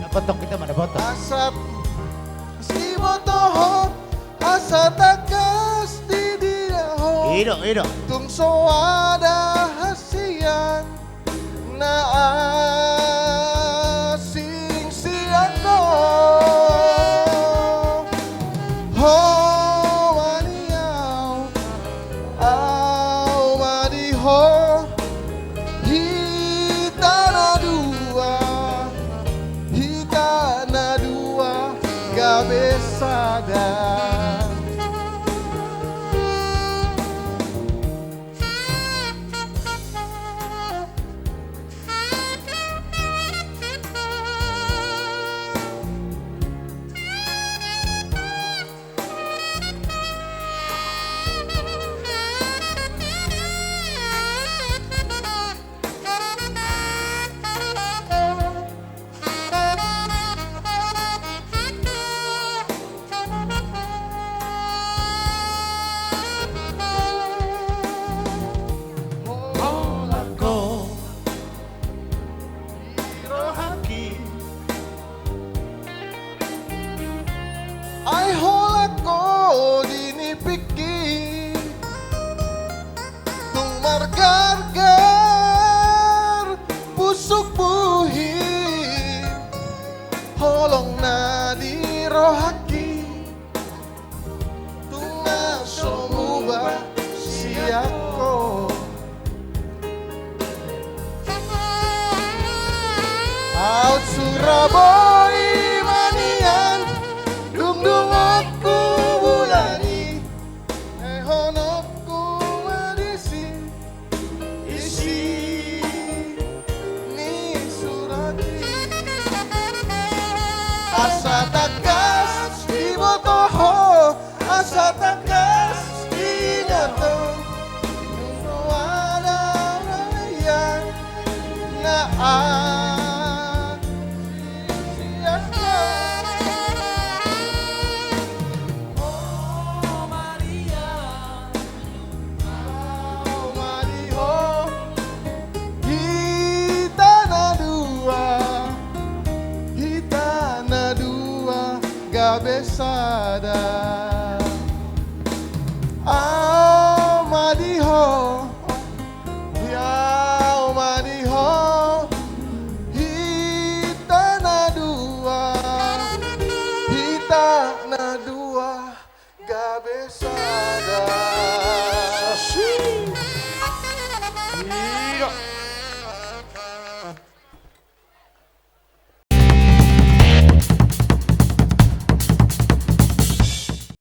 potong kita mana potong. Asap si motoho asa takas di dia ho. Ido. Tung so ada hasian na asing siang no. Ho maniau au madiho hita na dua gabesada. Ay hola ko dinipiki tung margargar pusuk buhi holong na di rohaki tung nasomuba siako out Surabaya manian dung aku bulani honokku marisi isi ni surati asa takas di botoho asa takas di nyato ada rayan na Besada Madiho ya Madiho hita na dua gabesa.